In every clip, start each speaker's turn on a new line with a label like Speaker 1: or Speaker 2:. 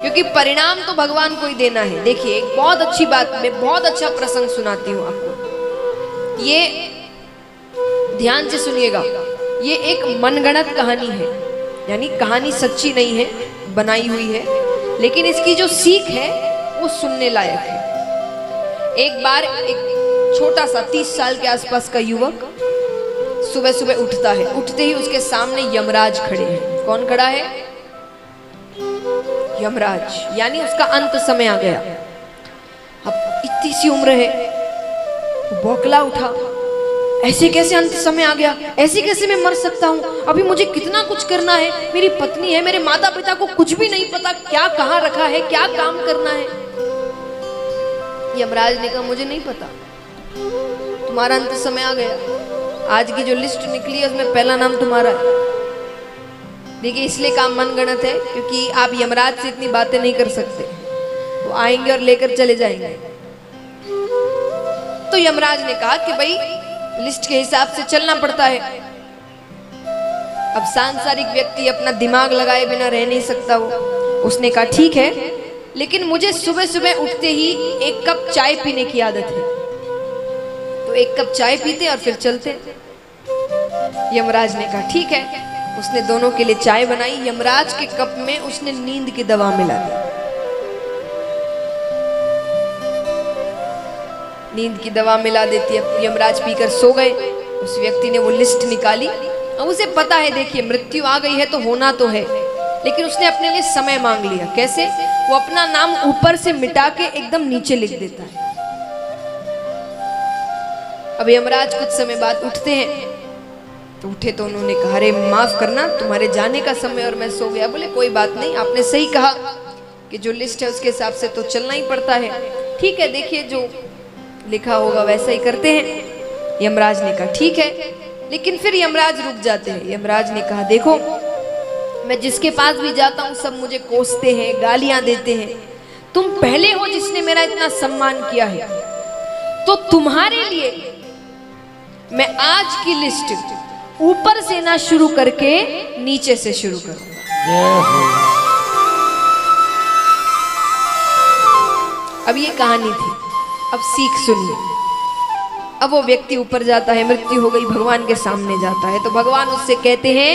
Speaker 1: क्योंकि परिणाम तो भगवान को ही देना है। देखिए एक बहुत अच्छी बात, मैं बहुत अच्छा प्रसंग सुनाती हूँ आपको, ये ध्यान से सुनिएगा। ये एक मनगढ़ंत कहानी है, यानी कहानी सच्ची नहीं है, बनाई हुई है, लेकिन इसकी जो सीख है वो सुनने लायक है। एक बार एक छोटा सा 30 साल के आसपास का युवक सुबह सुबह उठता है। उठते ही उसके सामने यमराज खड़े हैं। कौन खड़ा है? यमराज, यानी उसका अंत समय आ गया। अब इतनी सी उम्र है, बौखला उठा, ऐसे कैसे अंत समय आ गया, ऐसे कैसे मैं मर सकता हूँ, अभी मुझे कितना कुछ करना है, मेरी पत्नी है, मेरे माता पिता को कुछ भी नहीं पता क्या कहाँ रखा है, क्या काम करना है। यमराज ने कहा मुझे नहीं पता, तुम्हारा अंत समय आ गया, आज की जो लिस्ट निकली है उसमें पहला नाम तुम्हारा है। देखिए इसलिए काम मनगढ़ंत है क्योंकि आप यमराज से इतनी बातें नहीं कर सकते, वो आएंगे और लेकर चले जाएंगे। तो यमराज ने कहा कि भाई लिस्ट के हिसाब से चलना पड़ता है। अब सांसारिक व्यक्ति अपना दिमाग लगाए बिना रह नहीं सकता हो। उसने कहा ठीक है, लेकिन मुझे सुबह सुबह उठते ही एक कप चाय पीने की आदत है, तो एक कप चाय पीते और फिर चलते। यमराज ने कहा ठीक है। उसने दोनों के लिए चाय बनाई। यमराज के कप में उसने नींद की दवा मिला दी। नींद की दवा मिला देती है। यमराज पीकर सो गए। उस व्यक्ति ने वो लिस्ट निकाली। अब उसे पता है, देखिए मृत्यु आ गई है तो होना तो है, लेकिन उसने अपने लिए समय मांग लिया। कैसे? वो अपना नाम ऊपर से मिटा के एकदम नीचे लिख देता है। अब यमराज कुछ समय बाद उठते हैं, तो उठे तो उन्होंने कहा अरे माफ करना, तुम्हारे जाने का समय और मैं सो गया। बोले कोई बात नहीं, आपने सही कहा कि जो लिस्ट है उसके हिसाब से तो चलना ही पड़ता है। ठीक है, देखिए जो लिखा होगा वैसा ही करते हैं। यमराज ने कहा ठीक है, लेकिन फिर यमराज रुक जाते हैं। यमराज ने कहा देखो, मैं जिसके पास भी जाता हूँ सब मुझे कोसते हैं, गालियां देते हैं। तुम पहले हो जिसने मेरा इतना सम्मान किया है, तो तुम्हारे लिए मैं आज की लिस्ट ऊपर से ना शुरू करके नीचे से शुरू करूंगा। अब ये कहानी थी, अब सीख सुनिए। अब वो व्यक्ति ऊपर जाता है, मृत्यु हो गई, भगवान के सामने जाता है, तो भगवान उससे कहते हैं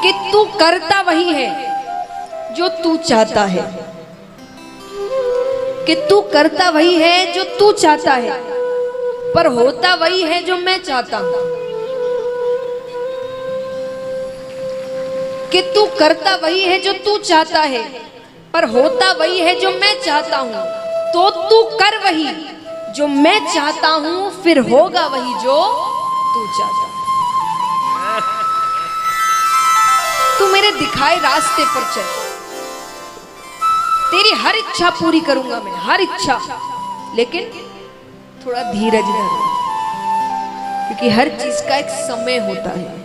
Speaker 1: कि तू करता वही है जो तू चाहता है, कि तू करता वही है जो तू चाहता है, पर होता वही है जो मैं चाहता हूं। कि तू करता वही है जो तू चाहता है, पर होता वही है जो मैं चाहता हूं। तो तू कर वही जो मैं चाहता हूं, फिर होगा वही जो तू चाहता है। तू मेरे दिखाए रास्ते पर चल, तेरी हर इच्छा पूरी करूंगा मैं, हर इच्छा, लेकिन थोड़ा धीरज धर, क्योंकि हर चीज का एक समय होता है।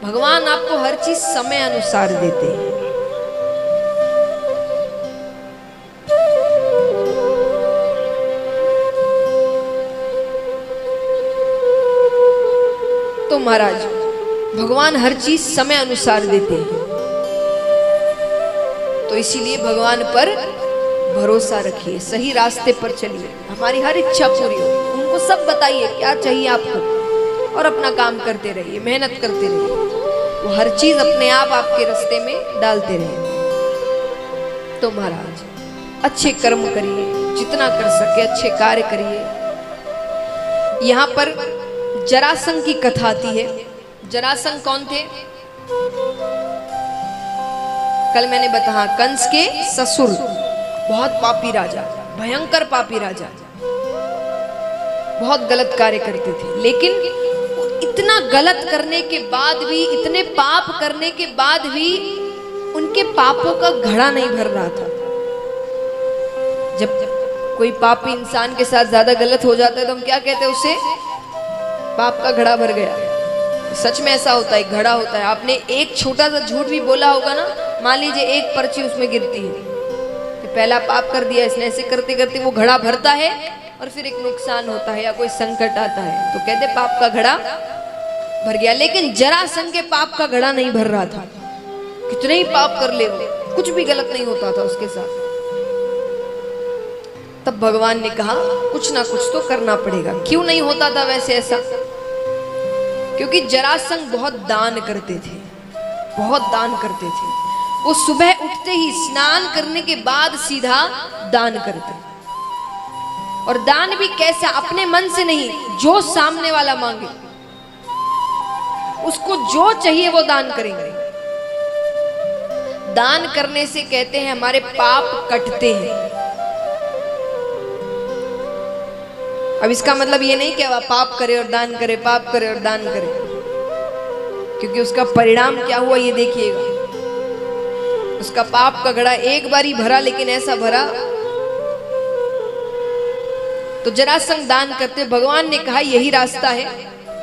Speaker 1: भगवान आपको हर चीज समय अनुसार देते हैं। तो महाराज भगवान हर चीज समय अनुसार देते हैं, तो इसीलिए भगवान पर भरोसा रखिए, सही रास्ते पर चलिए, हमारी हर इच्छा पूरी हो। उनको सब बताइए क्या चाहिए आपको और अपना काम करते रहिए, मेहनत करते रहिए, वो हर चीज अपने आप आपके रास्ते में डालते रहे। तो महाराज अच्छे कर्म करिए, जितना कर सके अच्छे कार्य करिए। यहाँ पर जरासंध की कथा आती है। जरासंध कौन थे? कल मैंने बताया कंस के ससुर, बहुत पापी राजा, भयंकर पापी राजा, बहुत गलत कार्य करते थे। लेकिन इतना गलत करने के बाद भी, इतने पाप करने के बाद भी उनके पापों का घड़ा नहीं भर रहा था। जब कोई पापी इंसान के साथ ज्यादा गलत हो जाता है तो हम क्या कहते हैं उसे? पाप का घड़ा भर गया। सच में ऐसा होता है, घड़ा होता है। आपने एक छोटा सा झूठ भी बोला होगा ना, मान लीजिए एक पर्ची उसमें गिरती है, तो पहला पाप कर दिया इसने, ऐसे करते करते वो घड़ा भरता है और फिर एक नुकसान होता है या कोई संकट आता है तो कहते पाप का घड़ा भर गया। लेकिन जरासंध के पाप का घड़ा नहीं भर रहा था, कितने ही पाप कर ले वो, कुछ भी गलत नहीं होता था उसके साथ। तब भगवान ने कहा कुछ ना कुछ तो करना पड़ेगा। क्यों नहीं होता था वैसे ऐसा? क्योंकि जरासंध बहुत दान करते थे, बहुत दान करते थे। वो सुबह उठते ही स्नान करने के बाद सीधा दान करते, और दान भी कैसा? अपने मन से नहीं, जो सामने वाला मांगे उसको जो चाहिए वो दान करेंगे। दान करने से कहते हैं हमारे पाप कटते हैं। अब इसका मतलब ये नहीं कि वह पाप करे और दान करे, पाप करे और दान करे, क्योंकि उसका परिणाम क्या हुआ ये देखिएगा। उसका पाप का घड़ा एक बार ही भरा, लेकिन ऐसा भरा। तो जरासंध दान करते, भगवान ने कहा यही रास्ता है,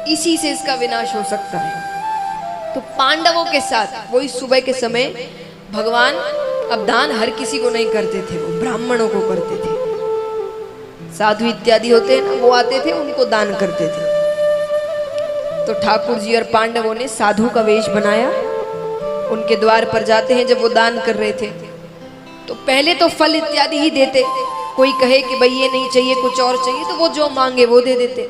Speaker 1: इसी से इसका विनाश हो सकता है। तो पांडवों के साथ वही सुबह के समय भगवान अब दान हर किसी को नहीं करते थे, वो ब्राह्मणों को करते थे। साधु इत्यादि होते हैं ना, वो आते थे, उनको दान करते थे। तो ठाकुर जी और पांडवों ने साधु का वेश बनाया, उनके द्वार पर जाते हैं। जब वो दान कर रहे थे तो पहले तो फल इत्यादि ही देते। कोई कहे कि भाई ये नहीं चाहिए, कुछ और चाहिए, तो वो जो मांगे वो दे देते।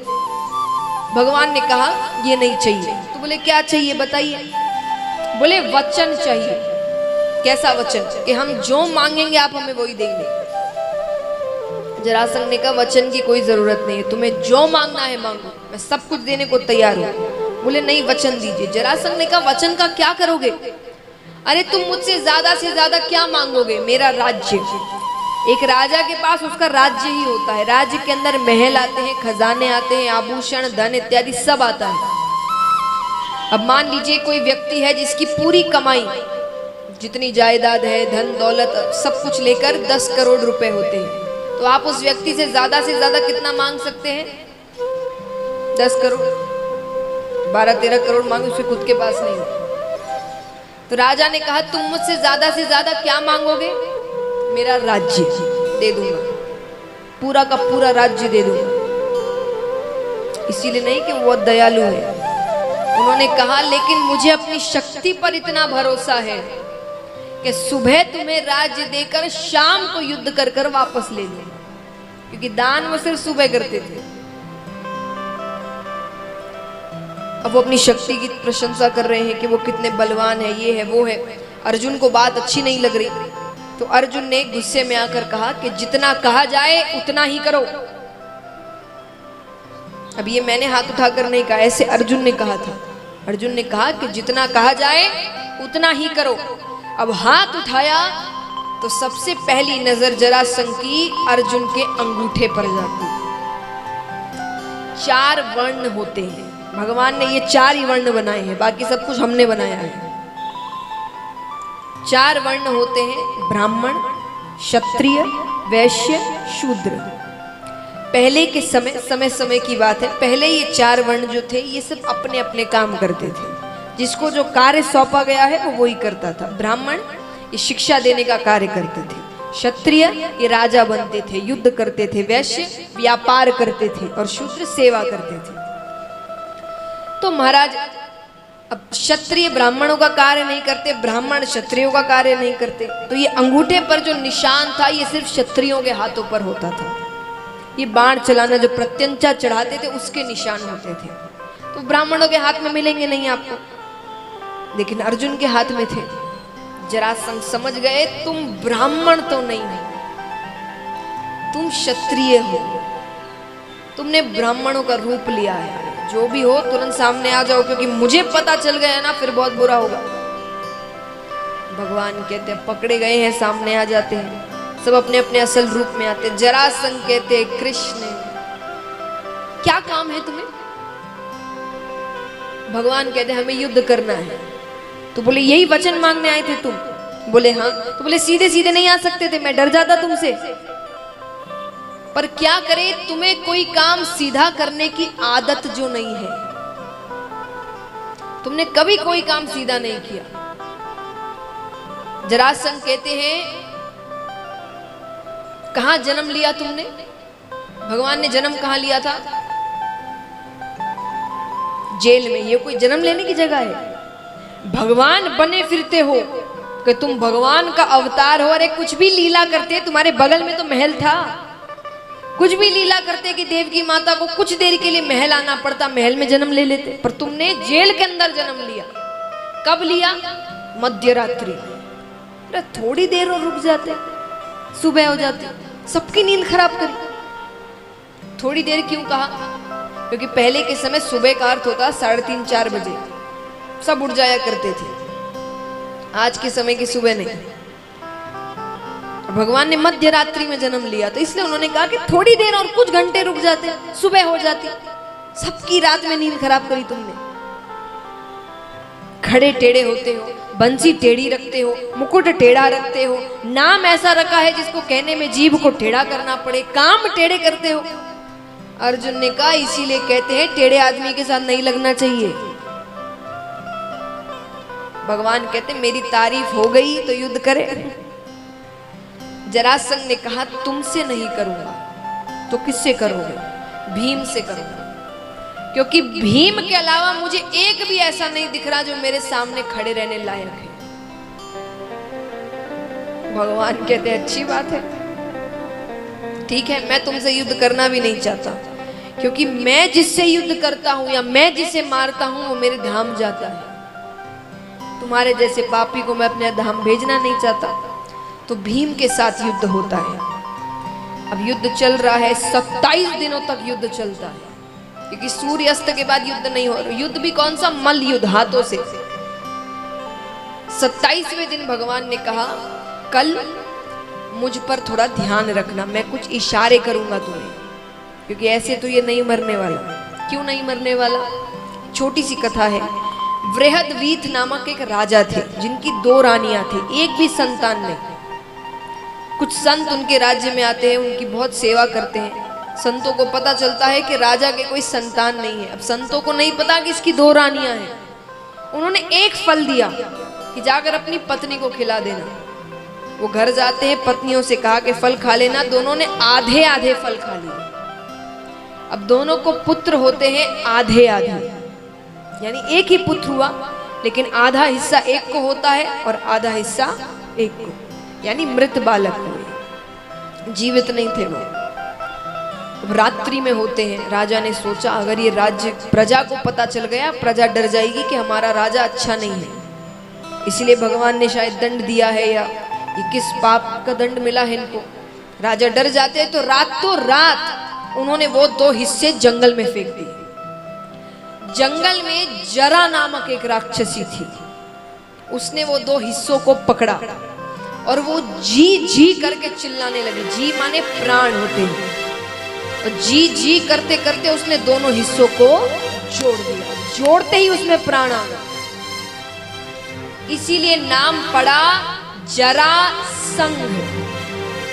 Speaker 1: भगवान ने कहा ये नहीं चाहिए। तो बोले क्या चाहिए बताइए? बोले वचन चाहिए। कैसा वचन? कि हम जो मांगेंगे आप हमें वही देंगे। जरासंध ने कहा वचन की कोई जरूरत नहीं है, तुम्हें जो मांगना है मांगो, मैं सब कुछ देने को तैयार हूं। बोले नहीं वचन दीजिए। जरासंध ने कहा वचन का क्या करोगे? अरे तुम मुझसे से ज्यादा क्या मांगोगे? मेरा राज्य। एक राजा के पास उसका राज्य ही होता है। राज्य के अंदर महल आते हैं, खजाने आते हैं, आभूषण, धन इत्यादि सब आता है। अब मान लीजिए कोई व्यक्ति है जिसकी पूरी कमाई, जितनी जायदाद है, धन दौलत सब कुछ लेकर 10 करोड़ रुपए होते हैं। तो आप उस व्यक्ति से ज्यादा कितना मांग सकते हैं? 10 करोड़, 12-13 करोड़ मांगे, उसके खुद के पास नहीं है। तो राजा ने कहा तुम मुझसे ज्यादा क्या मांगोगे? मेरा राज्य दे दूंगा, पूरा का पूरा राज्य दे दूंगा। इसीलिए नहीं कि वो दयालु है। उन्होंने कहा लेकिन मुझे अपनी शक्ति पर इतना भरोसा है कि सुबह तुम्हें राज्य देकर शाम को युद्ध कर कर वापस ले लूं। क्योंकि दान वो सिर्फ सुबह करते थे। अब वो अपनी शक्ति की प्रशंसा कर रहे हैं कि वो कितने बलवान है, ये है वो है। अर्जुन को बात अच्छी नहीं लग रही, तो अर्जुन ने गुस्से में आकर कहा कि जितना कहा जाए उतना ही करो। अब ये मैंने हाथ उठाकर नहीं कहा, ऐसे अर्जुन ने कहा था। अर्जुन ने कहा कि जितना कहा जाए उतना ही करो। अब हाथ उठाया तो सबसे पहली नजर जरासंध की अर्जुन के अंगूठे पर जाती। 4 वर्ण होते हैं, भगवान ने ये 4 ही वर्ण बनाए हैं, बाकी सब कुछ हमने बनाया है। 4 वर्ण होते हैं, ब्राह्मण, क्षत्रिय, वैश्य, शूद्र। पहले के समय की बात है, पहले ये 4 वर्ण जो थे ये सब अपने अपने काम करते थे। जिसको जो कार्य सौंपा गया है वो वही करता था। ब्राह्मण ये शिक्षा देने का कार्य करते थे, क्षत्रिय ये राजा बनते थे, युद्ध करते थे, वैश्य व्यापार करते थे, और शूद्र सेवा करते थे। तो महाराज अब क्षत्रिय ब्राह्मणों का कार्य नहीं करते, ब्राह्मण क्षत्रियों का कार्य नहीं करते। तो ये अंगूठे पर जो निशान था ये सिर्फ क्षत्रियों के हाथों पर होता था। ये बाण चलाना, जो प्रत्यंचा चढ़ाते थे उसके निशान होते थे। तो ब्राह्मणों के हाथ में मिलेंगे नहीं आपको, लेकिन अर्जुन के हाथ में थे। जरासंध समझ गए तुम ब्राह्मण तो नहीं हो, तुम क्षत्रिय हो, तुमने ब्राह्मणों का रूप लिया है। जो भी हो तुरंत सामने आ जाओ, क्योंकि मुझे पता चल गया ना फिर बहुत बुरा होगा। भगवान कहते हैं पकड़े गए हैं, सामने आ जाते हैं, सब अपने अपने असल रूप में आते हैं। जरासंध कहते हैं कृष्ण क्या काम है तुम्हें? भगवान कहते हैं हमें युद्ध करना है। तो बोले यही वचन मांगने आए थे तुम? बोले हाँ। तो बोले सीधे सीधे नहीं आ सकते थे, मैं डर जाता तुमसे। पर क्या करे, तुम्हें कोई काम सीधा करने की आदत जो नहीं है, तुमने कभी कोई काम सीधा नहीं किया। जरासंध कहते हैं कहां जन्म लिया तुमने? भगवान ने जन्म कहां लिया था? जेल में। ये कोई जन्म लेने की जगह है? भगवान बने फिरते हो, कि तुम भगवान का अवतार हो। अरे कुछ भी लीला करते, तुम्हारे बगल में तो महल था, कुछ भी लीला करते कि देवकी माता को कुछ देर के लिए महल आना पड़ता, महल में जन्म ले लेते, पर तुमने जेल के अंदर जन्म लिया। कब लिया? मध्य रात्रि। अरे थोड़ी देर और रुक जाते, सुबह हो जाती, सबकी नींद खराब करी। थोड़ी देर क्यों कहा? क्योंकि पहले के समय सुबह का अर्थ होता 3:30-4 बजे, सब उठ जाया करते थे। आज के समय की सुबह नहीं। भगवान ने मध्य रात्रि में जन्म लिया, तो इसलिए उन्होंने कहा कि थोड़ी देर और कुछ घंटे रुक जाते, सुबह हो जाती। सबकी रात में नींद खराब करी तुमने। खड़े टेढ़े होते हो, बंसी टेढ़ी रखते हो, मुकुट टेढ़ा रखते हो, नाम ऐसा रखा है जिसको कहने में जीभ को टेढ़ा करना पड़े, काम टेढ़े करते हो। अर्जुन ने कहा इसीलिए कहते हैं टेढ़े आदमी के साथ नहीं लगना चाहिए। भगवान कहते मेरी तारीफ हो गई तो युद्ध करे। जरासंध ने कहा तुमसे नहीं करूंगा तो किससे करोगे? भीम से करूंगा, क्योंकि भीम के अलावा मुझे एक भी ऐसा नहीं दिख रहा जो मेरे सामने खड़े रहने लायक है। भगवान कहते अच्छी बात है, ठीक है, मैं तुमसे युद्ध करना भी नहीं चाहता, क्योंकि मैं जिससे युद्ध करता हूं या मैं जिसे मारता हूं वो मेरे धाम जाता है। तुम्हारे जैसे पापी को मैं अपने धाम भेजना नहीं चाहता। तो भीम के साथ युद्ध होता है। अब युद्ध चल रहा है, 27 दिनों तक युद्ध चलता है, क्योंकि सूर्य अस्त के बाद युद्ध नहीं हो रहा। युद्ध भी कौन सा? मल्ल युद्ध, हाथों से। 27वें दिन भगवान ने कहा कल मुझ पर थोड़ा ध्यान रखना, मैं कुछ इशारे करूंगा तुम्हें, क्योंकि ऐसे तो ये नहीं मरने वाला। क्यों नहीं मरने वाला? छोटी सी कथा है। वृहदवीत नामक एक राजा थे जिनकी 2 रानियां थी, एक भी संतान नहीं। कुछ संत उनके राज्य में आते हैं, उनकी बहुत सेवा करते हैं। संतों को पता चलता है कि राजा के कोई संतान नहीं है। अब संतों को नहीं पता कि इसकी 2 रानियां हैं। उन्होंने एक फल दिया कि जाकर अपनी पत्नी को खिला देना। वो घर जाते हैं, पत्नियों से कहा कि फल खा लेना। दोनों ने आधे आधे फल खा लिए। अब दोनों को पुत्र होते हैं आधे आधे, यानी एक ही पुत्र हुआ, लेकिन आधा हिस्सा एक को होता है और आधा हिस्सा एक को, यानी मृत बालक हुए, जीवित नहीं थे वो। रात्रि में होते हैं। राजा ने सोचा अगर ये राज्य प्रजा को पता चल गया, प्रजा डर जाएगी कि हमारा राजा अच्छा नहीं है, इसलिए भगवान ने शायद दंड दिया है, या ये किस पाप का दंड मिला है इनको। राजा डर जाते हैं। तो रात उन्होंने वो 2 हिस्से जंगल में फेंक दिए। जंगल में जरा नामक एक राक्षसी थी, उसने वो 2 हिस्सों को पकड़ा और वो जी जी करके चिल्लाने लगी। जी माने प्राण होते हैं, और जी जी करते करते उसने दोनों हिस्सों को जोड़ दिया। जोड़ते ही उसमें प्राण आ गया, इसीलिए नाम पड़ा जरासंध।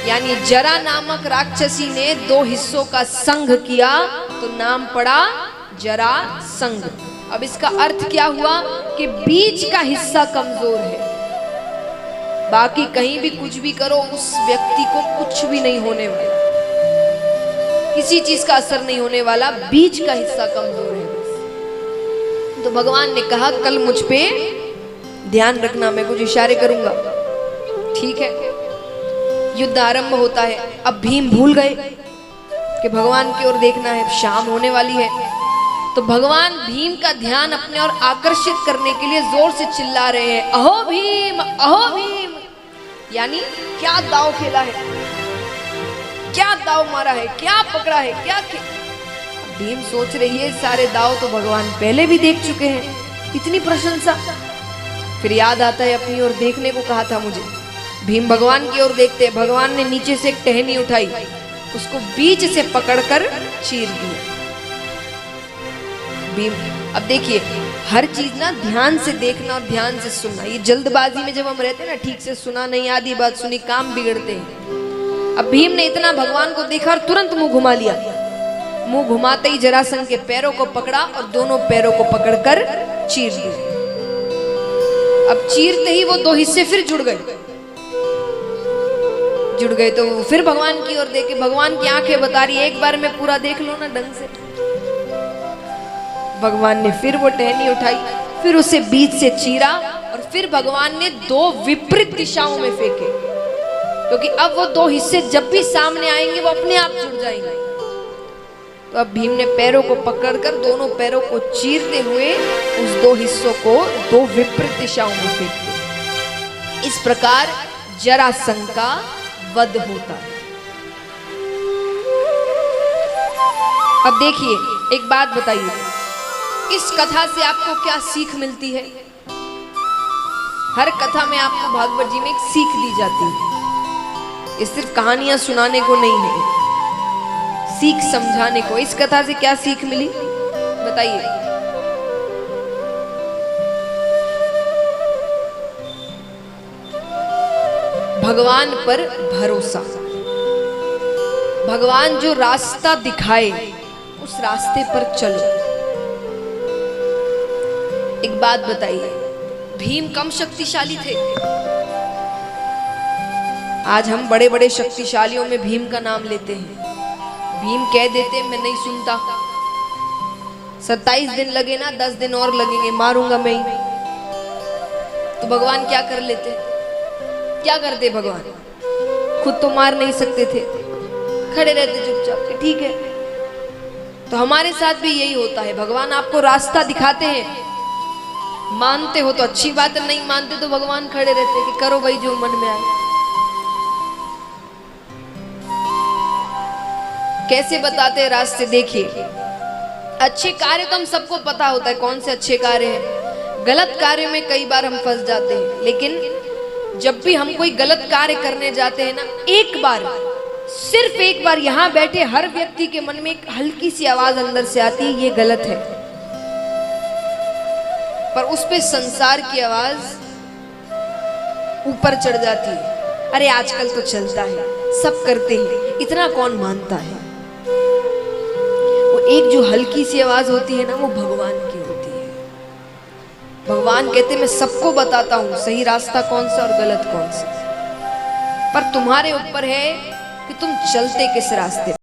Speaker 1: यानी जरा नामक राक्षसी ने 2 हिस्सों का संघ किया तो नाम पड़ा जरासंध। अब इसका अर्थ क्या हुआ कि बीच का हिस्सा कमजोर है, बाकी कहीं भी कुछ भी करो उस व्यक्ति को कुछ भी नहीं होने वाला, किसी चीज का असर नहीं होने वाला, बीच का हिस्सा कमजोर है। तो भगवान ने कहा कल मुझ पे ध्यान रखना, मैं कुछ इशारे करूंगा। ठीक है, युद्ध आरंभ होता है। अब भीम भूल गए कि भगवान की ओर देखना है, शाम होने वाली है। तो भगवान भीम का ध्यान अपने ओर आकर्षित करने के लिए जोर से चिल्ला रहे हैं, अहो भीम, अहो भीम। यानी क्या दाव खेला है, क्या दाव मारा है, क्या पकड़ा है, क्या भीम सोच रही है सारे दाव तो भगवान पहले भी देख चुके हैं, इतनी प्रशंसा। फिर याद आता है अपनी ओर देखने को कहा था मुझे। भीम भगवान की ओर देखते, भगवान ने नीचे से एक टहनी उठाई, उसको बीच से पकड़कर चीर दिया। भीम, अब देखिए हर चीज ना ध्यान से देखना और ध्यान से सुनना। ये जल्दबाजी में जब हम रहते हैं ना, ठीक से सुना नहीं, आधी बात सुनी, काम बिगड़ते हैं। अब भीम ने इतना भगवान को देखा और तुरंत मुंह घुमा लिया। मुंह घुमाते ही जरासंध के पैरों को पकड़ा और दोनों पैरों को पकड़कर चीर दिया। अब चीरते ही वो 2 हिस्से फिर जुड़ गए तो फिर भगवान की ओर देखे। भगवान की आंखें बता रही एक बार में पूरा देख लो ना ढंग से। भगवान ने फिर वो टहनी उठाई, फिर उसे बीच से चीरा और फिर भगवान ने दो विपरीत दिशाओं में फेंके, क्योंकि अब वो दो हिस्से जब भी सामने आएंगे वो अपने आप जुड़ जाएंगे। तो अब भीम ने पैरों को पकड़कर दोनों पैरों को चीरते हुए उस दो हिस्सों को दो विपरीत दिशाओं में फेंक दिया। इस प्रकार जरासंध का वध होता है। अब देखिए, एक बात बताइए, इस कथा से आपको क्या सीख मिलती है? हर कथा में आपको भागवत जी में एक सीख दी जाती है। ये सिर्फ कहानियां सुनाने को नहीं है, सीख समझाने को। इस कथा से क्या सीख मिली बताइए? भगवान पर भरोसा। भगवान जो रास्ता दिखाए उस रास्ते पर चलो। एक बात बताइए, भीम कम शक्तिशाली थे? आज हम बड़े बड़े शक्तिशालियों में भीम का नाम लेते हैं। भीम कह देते मैं नहीं सुनता, 27 दिन लगे ना 10 दिन और लगेंगे, मारूंगा मैं ही। तो भगवान क्या कर लेते? क्या करते भगवान? खुद तो मार नहीं सकते थे, खड़े रहते चुपचाप के, ठीक है। तो हमारे साथ भी यही होता है। भगवान आपको रास्ता दिखाते हैं, मानते हो तो अच्छी बात है, नहीं मानते तो भगवान खड़े रहते कि करो भाई जो मन में आए। कैसे बताते हैं रास्ते? देखिए, अच्छे कार्य तो हम सबको पता होता है कौन से अच्छे कार्य हैं। गलत कार्य में कई बार हम फंस जाते हैं, लेकिन जब भी हम कोई गलत कार्य करने जाते हैं ना, एक बार, सिर्फ एक बार यहाँ बैठे हर व्यक्ति के मन में एक हल्की सी आवाज अंदर से आती है, ये गलत है। पर उस पे संसार की आवाज ऊपर चढ़ जाती है, अरे आजकल तो चलता है, सब करते हैं, इतना कौन मानता है। वो एक जो हल्की सी आवाज होती है ना, वो भगवान की होती है। भगवान कहते मैं सबको बताता हूं सही रास्ता कौन सा और गलत कौन सा, पर तुम्हारे ऊपर है कि तुम चलते किस रास्ते।